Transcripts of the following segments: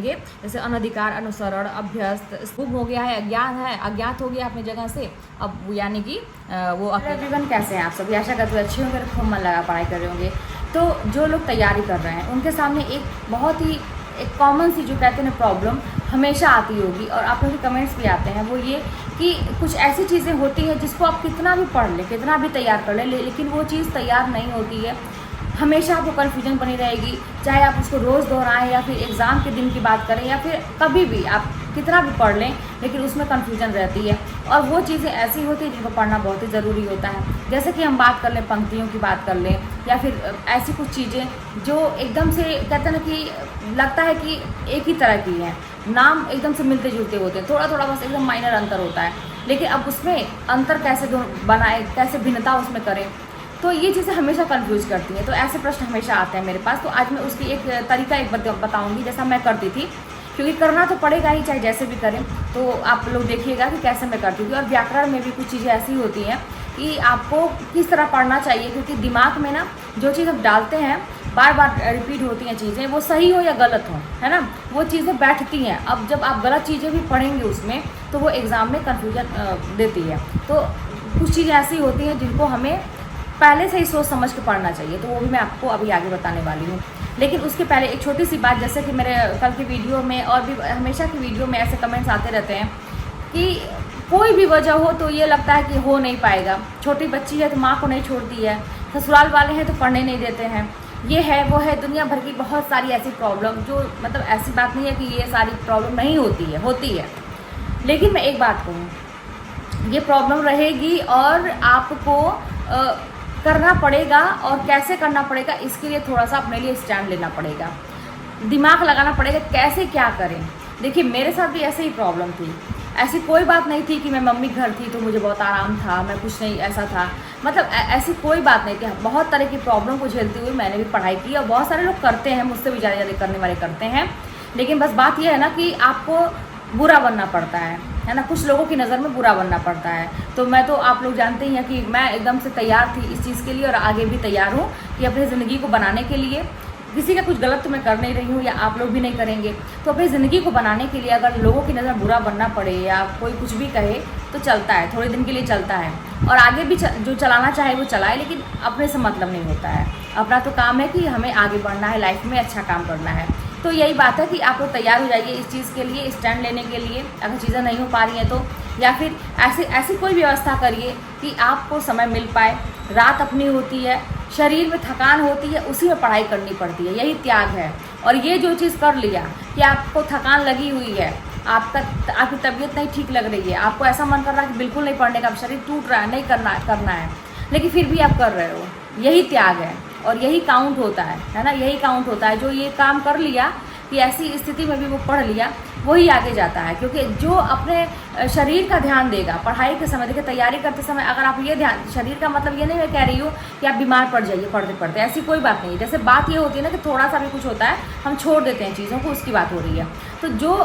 करेंगे। जैसे अनधिकार, अनुसरण, अभ्यस्त, गुम हो गया है, अज्ञान है, अज्ञात हो गया अपनी जगह से, अब यानी कि वो एवरीवन कैसे हैं आप सभी, आशा करते हुए अच्छे होंगे, खूब मन लगा पढ़ाई कर रहे होंगे। तो जो लोग तैयारी कर रहे हैं उनके सामने एक बहुत ही एक कॉमन सी जो कहते हैं प्रॉब्लम हमेशा आती होगी, और आप लोगों के कमेंट्स भी आते हैं, वो ये कि कुछ ऐसी चीज़ें होती हैं जिसको आप कितना भी पढ़ लें, कितना भी तैयार कर लें, लेकिन वो चीज़ तैयार नहीं होती है। हमेशा आपको कन्फ्यूजन बनी रहेगी, चाहे आप उसको रोज़ दोहराएं या फिर एग्ज़ाम के दिन की बात करें या फिर कभी भी आप कितना भी पढ़ लें, लेकिन उसमें कन्फ्यूजन रहती है। और वो चीज़ें ऐसी होती हैं जिनको पढ़ना बहुत ही ज़रूरी होता है। जैसे कि हम बात कर लें, पंक्तियों की बात कर लें, या फिर ऐसी कुछ चीज़ें जो एकदम से कहते हैं ना कि लगता है कि एक ही तरह की हैं, नाम एकदम से मिलते जुलते होते हैं, थोड़ा थोड़ा बस एकदम माइनर अंतर होता है, लेकिन अब उसमें अंतर कैसे बनाए, कैसे भिन्नता उसमें करें, तो ये चीज़ें हमेशा कंफ्यूज करती हैं। तो ऐसे प्रश्न हमेशा आते हैं मेरे पास। तो आज मैं उसकी एक तरीका बताऊंगी, जैसा मैं करती थी, क्योंकि करना तो पड़ेगा ही चाहे जैसे भी करें। तो आप लोग देखिएगा कि कैसे मैं करती थी। और व्याकरण में भी कुछ चीज़ें ऐसी होती हैं कि आपको किस तरह पढ़ना चाहिए, क्योंकि दिमाग में ना जो चीज़ हम डालते हैं बार बार रिपीट होती हैं चीज़ें, वो सही हो या गलत हो, है ना, वो चीज़ें बैठती हैं। अब जब आप गलत चीज़ें भी पढ़ेंगे उसमें, तो वो एग्ज़ाम में कन्फ्यूजन देती है। तो कुछ चीज़ें ऐसी होती हैं जिनको हमें पहले से ही सोच समझ के पढ़ना चाहिए, तो वो भी मैं आपको अभी आगे बताने वाली हूँ। लेकिन उसके पहले एक छोटी सी बात, जैसे कि मेरे कल की वीडियो में और भी हमेशा की वीडियो में ऐसे कमेंट्स आते रहते हैं कि कोई भी वजह हो तो ये लगता है कि हो नहीं पाएगा, छोटी बच्ची है तो माँ को नहीं छोड़ती है, ससुराल वाले हैं तो पढ़ने नहीं देते हैं, ये है वो है, दुनिया भर की बहुत सारी ऐसी प्रॉब्लम, जो मतलब ऐसी बात नहीं है कि ये सारी प्रॉब्लम नहीं होती है। लेकिन मैं एक बात कहूँ, ये प्रॉब्लम रहेगी और आपको करना पड़ेगा, और कैसे करना पड़ेगा इसके लिए थोड़ा सा अपने लिए स्टैंड लेना पड़ेगा, दिमाग लगाना पड़ेगा कैसे क्या करें। देखिए मेरे साथ भी ऐसे ही प्रॉब्लम थी, ऐसी कोई बात नहीं थी कि मैं मम्मी घर थी तो मुझे बहुत आराम था, मैं कुछ नहीं ऐसा था, मतलब ऐसी कोई बात नहीं थी। बहुत तरह की प्रॉब्लम को झेलती हुई मैंने भी पढ़ाई की, और बहुत सारे लोग करते हैं, मुझसे भी ज़्यादा करने वाले करते हैं। लेकिन बस बात यह है ना कि आपको बुरा बनना पड़ता है ना, कुछ लोगों की नज़र में बुरा बनना पड़ता है। तो मैं तो आप लोग जानते ही हैं कि मैं एकदम से तैयार थी इस चीज़ के लिए, और आगे भी तैयार हूँ कि अपनी ज़िंदगी को बनाने के लिए, किसी का कुछ गलत तो मैं कर नहीं रही हूँ या आप लोग भी नहीं करेंगे, तो अपनी ज़िंदगी को बनाने के लिए अगर लोगों की नज़र बुरा बनना पड़े या कोई कुछ भी कहे तो चलता है, थोड़े दिन के लिए चलता है, और आगे भी जो चलाना चाहे वो चलाए, लेकिन अपने से मतलब नहीं होता है। अपना तो काम है कि हमें आगे बढ़ना है, लाइफ में अच्छा काम करना है। तो यही बात है कि आप लोग तैयार हो जाइए इस चीज़ के लिए, स्टैंड लेने के लिए, अगर चीज़ें नहीं हो पा रही हैं तो, या फिर ऐसी कोई व्यवस्था करिए कि आपको समय मिल पाए। रात अपनी होती है, शरीर में थकान होती है, उसी में पढ़ाई करनी पड़ती है, यही त्याग है। और ये जो चीज़ कर लिया कि आपको थकान लगी हुई है, आपकी तबीयत नहीं ठीक लग रही है, आपको ऐसा मन कर रहा है कि बिल्कुल नहीं पढ़ने का, शरीर टूट रहा है, नहीं करना है, लेकिन फिर भी आप कर रहे हो, यही त्याग है और यही काउंट होता है ना, यही काउंट होता है। जो ये काम कर लिया कि ऐसी स्थिति में भी वो पढ़ लिया, वही आगे जाता है। क्योंकि जो अपने शरीर का ध्यान देगा पढ़ाई के समय, देखिए तैयारी करते समय अगर आप ये ध्यान, शरीर का मतलब ये नहीं मैं कह रही हूँ कि आप बीमार पड़ जाइए पढ़ते पढ़ते, ऐसी कोई बात नहीं है। जैसे बात ये होती है ना कि थोड़ा सा भी कुछ होता है हम छोड़ देते हैं चीज़ों को, उसकी बात हो रही है। तो जो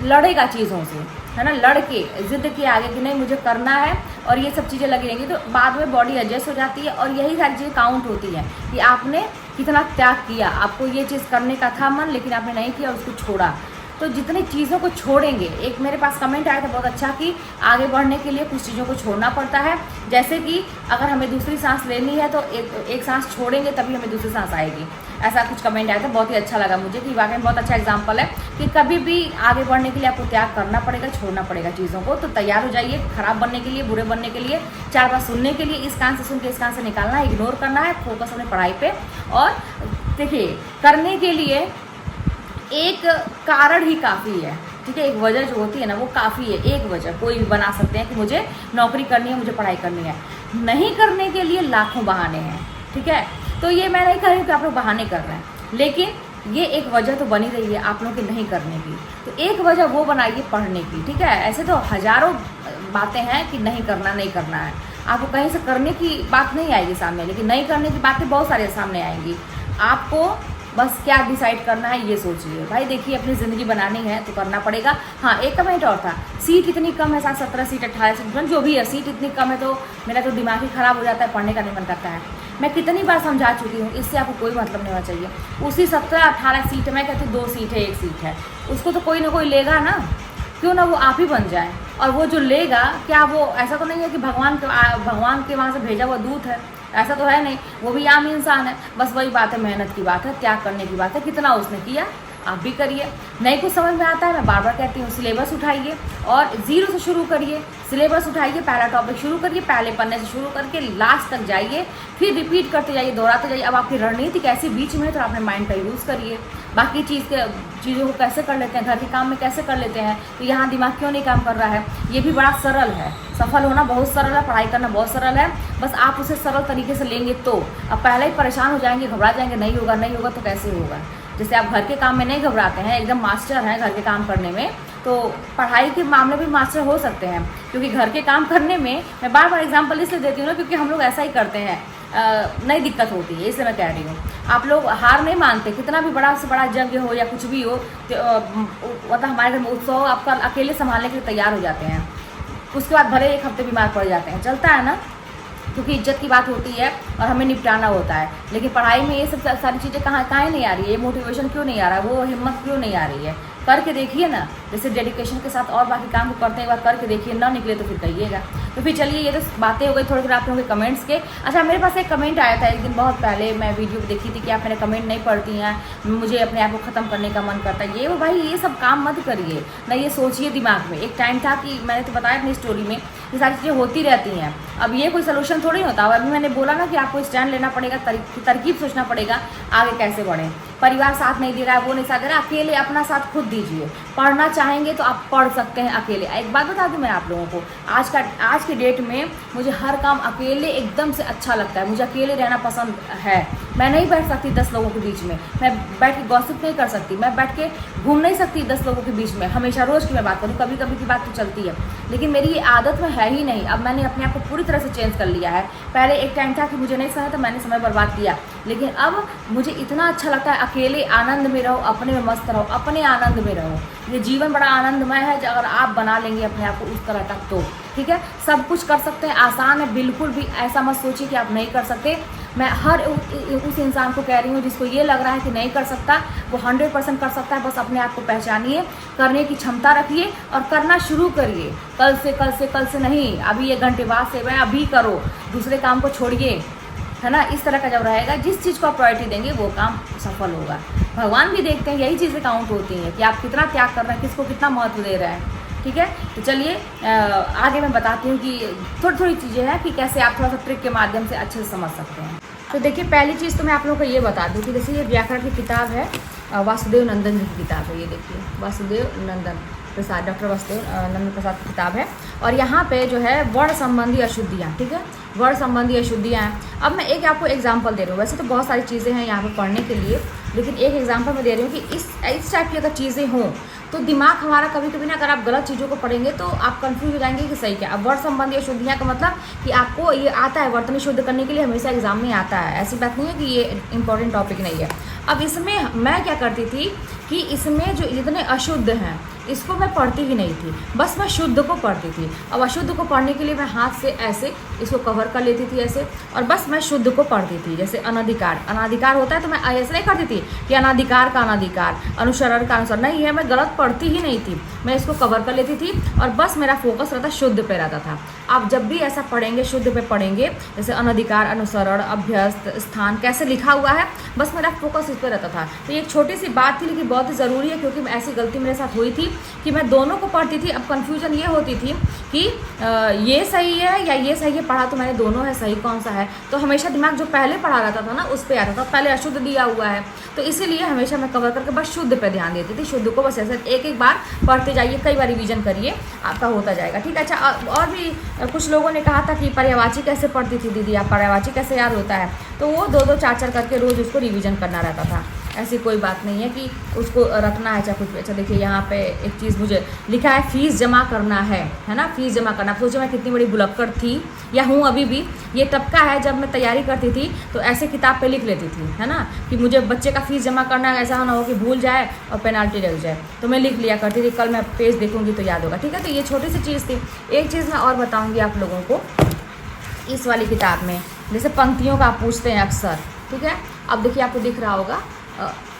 लड़ेगा चीज़ों से, है ना, लड़के जिद के आगे कि नहीं मुझे करना है, और ये सब चीज़ें लगी रहेंगी, तो बाद में बॉडी एडजस्ट हो जाती है, और यही सारी चीज़ें काउंट होती हैं कि आपने कितना त्याग किया, आपको ये चीज़ करने का था मन, लेकिन आपने नहीं किया, उसको छोड़ा। तो जितनी चीज़ों को छोड़ेंगे, एक मेरे पास कमेंट आया था बहुत अच्छा कि आगे बढ़ने के लिए कुछ चीज़ों को छोड़ना पड़ता है। जैसे कि अगर हमें दूसरी सांस लेनी है तो एक सांस छोड़ेंगे तभी हमें दूसरी सांस आएगी, ऐसा कुछ कमेंट आया था, बहुत ही अच्छा लगा मुझे कि वाकई में बहुत अच्छा एग्जाम्पल है कि कभी भी आगे बढ़ने के लिए आपको त्याग करना पड़ेगा, छोड़ना पड़ेगा चीज़ों को। तो तैयार हो जाइए खराब बनने के लिए, बुरे बनने के लिए, चार बार सुनने के लिए, इस कान से सुन के इस कान से निकालना है, इग्नोर करना है, फोकस अपने पढ़ाई पे। और देखिए करने के लिए एक कारण ही काफ़ी है, ठीक है, एक वजह जो होती है ना वो काफ़ी है। एक वजह कोई भी बना सकते हैं कि मुझे नौकरी करनी है, मुझे पढ़ाई करनी है, नहीं करने के लिए लाखों बहाने हैं, ठीक है। तो ये मैं नहीं कह रही हूँ कि आप लोग बहाने कर रहे हैं, लेकिन ये एक वजह तो बनी रही है आप लोगों की नहीं करने की, तो एक वजह वो बनाइए पढ़ने की, ठीक है। ऐसे तो हज़ारों बातें हैं कि नहीं करना है, आपको कहीं से करने की बात नहीं आएगी सामने, लेकिन नहीं करने की बातें बहुत सारे सामने आएंगी। आपको बस क्या डिसाइड करना है ये सोचिए भाई। देखिए अपनी ज़िंदगी बनानी है तो करना पड़ेगा। हाँ एक कमेंट और था, सीट इतनी कम है, 17 सीट 18 सीट, जो भी है, सीट इतनी कम है तो मेरा तो दिमाग ही ख़राब हो जाता है, पढ़ने का नहीं मन करता है। मैं कितनी बार समझा चुकी हूँ, इससे आपको कोई मतलब नहीं होना चाहिए। उसी 17-18 सीट, मैं कहती हूँ 2 सीट है, 1 सीट है, उसको तो कोई ना कोई लेगा ना, क्यों ना वो आप ही बन जाए। और वो जो लेगा, क्या वो ऐसा तो नहीं है कि भगवान के वहाँ से भेजा हुआ दूत है, ऐसा तो है नहीं, वो भी आम इंसान है। बस वही बात है, मेहनत की बात है, त्याग करने की बात है, कितना उसने किया आप भी करिए। नहीं कुछ समझ में आता है, मैं बार बार कहती हूँ, सिलेबस उठाइए और 0 से शुरू करिए। सिलेबस उठाइए, पहला टॉपिक शुरू करिए, पहले पन्ने से शुरू करके लास्ट तक जाइए, फिर रिपीट करते जाइए, दोहराते जाइए। अब आपकी रणनीति कैसी बीच में है तो अपने माइंड का यूज़ करिए। बाकी चीज़ों को कैसे कर लेते हैं, घर के काम में कैसे कर लेते हैं, तो यहाँ दिमाग क्यों नहीं काम कर रहा है, ये भी बड़ा सरल है। सफल होना बहुत सरल है, पढ़ाई करना बहुत सरल है, बस आप उसे सरल तरीके से लेंगे तो। अब पहले ही परेशान हो जाएंगे, घबरा जाएंगे, नहीं होगा तो कैसे होगा। जैसे आप घर के काम में नहीं घबराते हैं, एकदम मास्टर हैं घर के काम करने में, तो पढ़ाई के मामले भी मास्टर हो सकते हैं। क्योंकि घर के काम करने में मैं बार बार एग्जांपल इसलिए देती हूँ ना, क्योंकि हम लोग ऐसा ही करते हैं, नहीं दिक्कत होती है, इसलिए मैं कह रही हूँ। आप लोग हार नहीं मानते, कितना भी बड़ा से बड़ा यज्ञ हो या कुछ भी हो, मतलब हमारे घर में उत्सव आपका अकेले संभालने के लिए तैयार हो जाते हैं। उसके बाद भले 1 हफ्ते बीमार पड़ जाते हैं, चलता है ना, क्योंकि इज्जत की बात होती है और हमें निपटाना होता है। लेकिन पढ़ाई में ये सब सारी चीज़ें कहाँ नहीं आ रही है, ये मोटिवेशन क्यों नहीं आ रहा है, वो हिम्मत क्यों नहीं आ रही है। करके देखिए ना, जैसे डेडिकेशन के साथ और बाकी काम को करते हैं, एक बार करके देखिए, ना निकले तो फिर कहिएगा। तो फिर चलिए, ये तो बातें हो गई थोड़ी थोड़ी आप लोगों के कमेंट्स के। अच्छा, मेरे पास एक कमेंट आया था एक दिन बहुत पहले, मैं वीडियो देखी थी कि आप मेरे कमेंट नहीं पढ़ती हैं, मुझे अपने आप को ख़त्म करने का मन करता है। ये भाई ये सब काम मत करिए ना, ये सोचिए दिमाग में। एक टाइम था कि मैंने तो बताया अपनी स्टोरी में, ये सारी चीज़ें होती रहती हैं। अब ये कोई सोल्यूशन थोड़ी होता है। अभी मैंने बोला ना कि आपको स्टैंड लेना पड़ेगा, तरकीब सोचना पड़ेगा, आगे कैसे बढ़ें। परिवार साथ नहीं दे रहा है, वो नहीं साथ दे रहा है, अकेले अपना साथ खुद दीजिए। पढ़ना चाहेंगे तो आप पढ़ सकते हैं अकेले। एक बात बता दूं मैं आप लोगों को, आज की डेट में मुझे हर काम अकेले एकदम से अच्छा लगता है। मुझे अकेले रहना पसंद है। मैं नहीं बैठ सकती 10 लोगों के बीच में, मैं बैठ के गॉसिप नहीं कर सकती, मैं बैठ के घूम नहीं सकती 10 लोगों के बीच में हमेशा। रोज़ की मैं बात करूँ, कभी कभी की बात तो चलती है, लेकिन मेरी ये आदत में है ही नहीं। अब मैंने अपने आप को पूरी तरह से चेंज कर लिया है। पहले एक टाइम था कि मुझे नहीं समझ, तो मैंने समय बर्बाद किया, लेकिन अब मुझे इतना अच्छा लगता है अकेले आनंद में रहो, अपने में मस्त रहो, अपने आनंद में रहो। ये जीवन बड़ा आनंदमय है अगर आप बना लेंगे अपने आप को उस तरह तक, तो ठीक है। सब कुछ कर सकते हैं, आसान है, बिल्कुल भी ऐसा मत सोचिए कि आप नहीं कर सकते। मैं हर उस इंसान को कह रही हूँ जिसको ये लग रहा है कि नहीं कर सकता, वो 100% कर सकता है। बस अपने आप को पहचानिए, करने की क्षमता रखिए और करना शुरू करिए। कल से नहीं, अभी 1 घंटे बाद से मैं अभी करो, दूसरे काम को छोड़िए, है ना। इस तरह का जब रहेगा, जिस चीज़ को आप प्रायोरिटी देंगे वो काम सफल होगा। भगवान भी देखते हैं, यही चीज़ें काउंट होती हैं कि आप कितना त्याग कर रहे हैं, किसको कितना महत्व दे रहे हैं, ठीक है। तो चलिए आगे मैं बताती हूँ कि थोड़ी चीज़ें हैं कि कैसे आप थोड़ा सा ट्रिक के माध्यम से अच्छे से समझ सकते हैं। तो देखिए, पहली चीज़ तो मैं आप लोगों को ये बता दूँ कि जैसे ये व्याकरण की किताब है, वासुदेव नंदन जी की किताब है, ये देखिए वासुदेव नंदन प्रसाद, डॉक्टर वासुदेव नंदन प्रसाद की किताब है। और यहाँ पे जो है वर्ण संबंधी अशुद्धियाँ, ठीक है, वर्ण संबंधी अशुद्धियाँ हैं। अब मैं एक आपको एग्जांपल दे रही हूँ, वैसे तो बहुत सारी चीज़ें हैं यहाँ पे पढ़ने के लिए, लेकिन एक एग्जांपल मैं दे रही हूँ कि इस टाइप की अगर चीज़ें हों तो दिमाग हमारा कभी कभी ना, अगर आप गलत चीज़ों को पढ़ेंगे तो आप कंफ्यूज हो जाएंगे कि सही क्या। अब वर्ण संबंधी अशुद्धियाँ का मतलब कि आपको ये आता है, वर्तनी शुद्ध करने के लिए हमेशा एग्जाम में आता है, ऐसी बात नहीं है कि ये इंपॉर्टेंट टॉपिक नहीं है। अब इसमें मैं क्या करती थी कि इसमें जो जितने अशुद्ध हैं इसको मैं पढ़ती ही नहीं थी, बस मैं शुद्ध को पढ़ती थी। अब अशुद्ध को पढ़ने के लिए मैं हाथ से ऐसे इसको कवर कर लेती थी ऐसे, और बस मैं शुद्ध को पढ़ती थी। जैसे अनाधिकार होता है तो मैं ऐसे नहीं करती थी कि अनाधिकार का अनाधिकार, अनुसरण का अनुसरण, नहीं है, मैं गलत पढ़ती ही नहीं थी, मैं इसको कवर कर लेती थी और बस मेरा फोकस रहता शुद्ध पे रहता था। आप जब भी ऐसा पढ़ेंगे, शुद्ध पे पढ़ेंगे, जैसे अनधिकार, अनुसरण, अभ्यस्त, स्थान कैसे लिखा हुआ है, बस मेरा फोकस इस पर रहता था। तो ये एक छोटी सी बात थी लेकिन बहुत ही ज़रूरी है, क्योंकि ऐसी गलती मेरे साथ हुई थी कि मैं दोनों को पढ़ती थी। अब कन्फ्यूजन ये होती थी कि ये सही है या ये सही है, पढ़ा तो मैंने दोनों है, सही कौन सा है। तो हमेशा दिमाग जो पहले पढ़ा रहता था ना उस पर आता था, पहले अशुद्ध दिया हुआ है, तो इसीलिए हमेशा मैं कवर करके बस शुद्ध पे ध्यान देती थी। शुद्ध को बस ऐसे एक बार पढ़ते जाइए, कई बार रिवीजन करिए, आपका होता जाएगा, ठीक है। अच्छा, और भी कुछ लोगों ने कहा था कि पर्यायवाची कैसे पढ़ती थी दीदी आप, पर्यायवाची कैसे याद होता है, तो वो 2-2 4-4 करके रोज़ उसको रिवीजन करना रहता था। ऐसी कोई बात नहीं है कि उसको रखना है चाहे कुछ भी। अच्छा देखिए, यहाँ पे एक चीज़ मुझे लिखा है, फीस जमा करना है ना, फीस जमा करना। सोचो मैं कितनी बड़ी बुलक्कड़ थी या हूँ अभी भी। ये तबका है जब मैं तैयारी करती थी तो ऐसे किताब पे लिख लेती थी, है ना, कि मुझे बच्चे का फीस जमा करना है, ऐसा ना हो कि भूल जाए और पेनाल्टी लग जाए, तो मैं लिख लिया करती थी। कल मैं पेज देखूँगी तो याद होगा, ठीक है। तो ये छोटी सी चीज़ थी। एक चीज़ मैं और बताऊँगी आप लोगों को, इस वाली किताब में जैसे पंक्तियों का आप पूछते हैं अक्सर, ठीक है। अब देखिए आपको दिख रहा होगा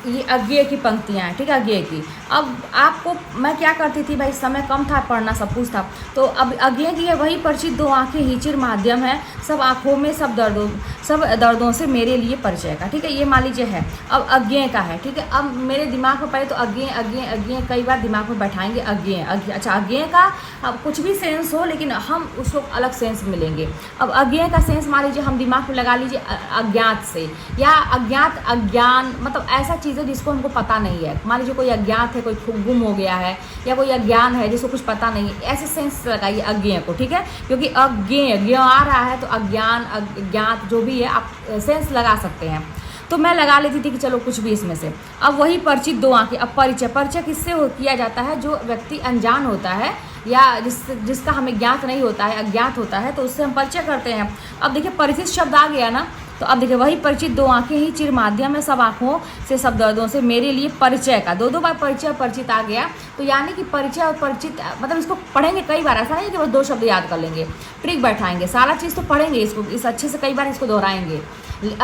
ये अज्ञेय की पंक्तियाँ हैं, ठीक है, अज्ञेय की। अब आपको मैं क्या करती थी भाई, समय कम था, पढ़ना सब कुछ था, तो अब अज्ञेय की है वही परिचित दो आंखें हिचिर माध्यम है, सब आँखों में सब दर्दों से मेरे लिए परिचय का, ठीक है, ये मान लीजिए है। अब अज्ञेय का है, ठीक है। अब मेरे दिमाग में पहले तो अज्ञेय अज्ञेय अज्ञेय कई बार दिमाग में बैठाएंगे अज्ञेय अच्छा अज्ञेय का अब कुछ भी सेंस हो, लेकिन हम उसको अलग सेंस मिलेंगे। अब अज्ञेय का सेंस मान लीजिए हम दिमाग में लगा लीजिए अज्ञात से, या अज्ञात अज्ञान, मतलब ऐसा चीज़ है जिसको हमको पता नहीं है। मान लीजिए कोई अज्ञात है, कोई गुम हो गया है, या कोई अज्ञान है जिसको कुछ पता नहीं है, ऐसे सेंस लगाइए अज्ञेय को, ठीक है। क्योंकि अज्ञेय ज्ञ आ रहा है तो अज्ञान अज्ञात जो भी है आप सेंस लगा सकते हैं। तो मैं लगा लेती थी कि चलो कुछ भी इसमें से। अब वही परिचित दो आंखें, अब परिचय किससे किया जाता है, जो व्यक्ति अनजान होता है या जिसका हमें ज्ञात नहीं होता है, अज्ञात होता है, तो उससे हम परिचय करते हैं। अब देखिए परिचित शब्द आ गया ना, तो अब देखिए वही परिचित दो आंखें ही चिर माध्यम है, सब आँखों से सब दर्दों से मेरे लिए परिचय का, दो बार परिचय और परिचित आ गया। तो यानी कि परिचय और परिचित मतलब इसको पढ़ेंगे कई बार, ऐसा नहीं कि बस 2 शब्द याद कर लेंगे, ट्रिक बैठाएंगे, सारा चीज़ तो पढ़ेंगे, इसको इस अच्छे से कई बार इसको दोहराएंगे,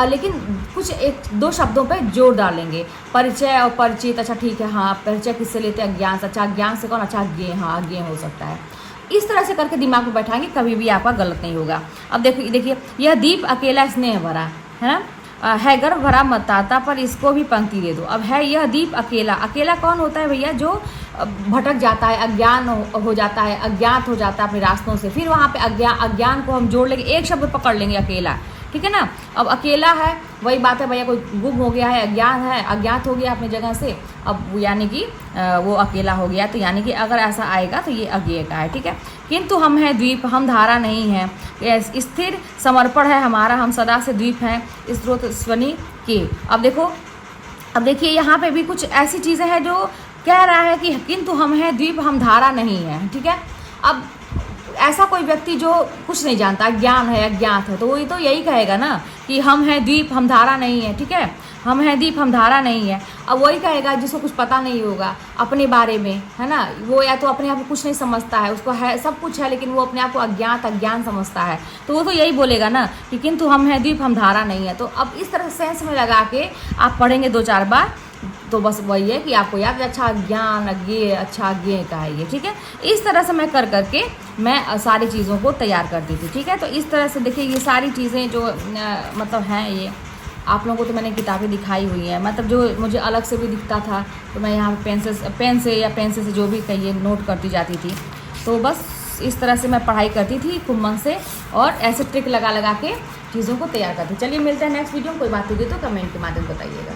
लेकिन कुछ 1-2 शब्दों पे जोर डालेंगे। परिचय और परिचित, अच्छा ठीक है, हाँ परिचय किससे लेते हैं, अज्ञान से, अच्छा अज्ञान से कौन, अच्छा अज्ञेय, हाँ अज्ञेय हो सकता है। इस तरह से करके दिमाग में बैठाएंगे, कभी भी आपका गलत नहीं होगा। अब देखिए यह दीप अकेला स्नेह भरा है ना, है गर्भ भरा मतदाता पर इसको भी पंक्ति दे दो। अब है यह दीप अकेला, अकेला कौन होता है भैया, जो भटक जाता है, अज्ञान हो जाता है, अज्ञात हो जाता है अपने रास्तों से, फिर वहाँ पे अज्ञान को हम जोड़ लेंगे, एक शब्द पकड़ लेंगे अकेला, ठीक है ना। अब अकेला है वही बात है भैया, कोई गुम हो गया है, अज्ञान है, अज्ञात हो गया अपनी जगह से, अब यानी कि वो अकेला हो गया, तो यानी कि अगर ऐसा आएगा तो ये अज्ञेय का है, ठीक है। किंतु हम हैं द्वीप, हम धारा नहीं है, स्थिर समर्पण है हमारा, हम सदा से द्वीप हैं स्रोत स्वनी के। अब देखिए यहाँ पे भी कुछ ऐसी चीज़ें हैं जो कह रहा है कि किंतु हम हैं द्वीप, हम धारा नहीं है, ठीक है। अब ऐसा कोई व्यक्ति जो कुछ नहीं जानता, ज्ञान है, अज्ञात है, तो वही तो यही कहेगा ना कि हम हैं द्वीप, हम धारा नहीं है, ठीक है, हम हैं द्वीप, हम धारा नहीं है। अब वही कहेगा जिसको कुछ पता नहीं होगा अपने बारे में, है ना, वो या तो अपने आप को कुछ नहीं समझता है, उसको है सब कुछ है, लेकिन वो अपने आप को अज्ञान समझता है, तो वो तो यही बोलेगा ना कि किंतु हम हैं द्वीप, हम धारा नहीं है। तो अब इस तरह सेंस में लगा के आप पढ़ेंगे 2-4 बार, तो बस वही है कि आपको याद है, अच्छा ज्ञान अज्ञेय, अच्छा अज्ञेय का है ये, ठीक है। इस तरह से मैं करके मैं सारी चीज़ों को तैयार करती थी, ठीक है। तो इस तरह से देखिए ये सारी चीज़ें जो मतलब हैं, ये आप लोगों को तो मैंने किताबें दिखाई हुई हैं, मतलब जो मुझे अलग से भी दिखता था तो मैं यहाँ पेन से जो भी कहिए नोट करती जाती थी। तो बस इस तरह से मैं पढ़ाई करती थी खूब मन से, और ऐसे ट्रिक लगा के चीज़ों को तैयार करती। चलिए मिलते हैं नेक्स्ट वीडियो में, कोई बात होगी तो कमेंट के माध्यम बताइएगा।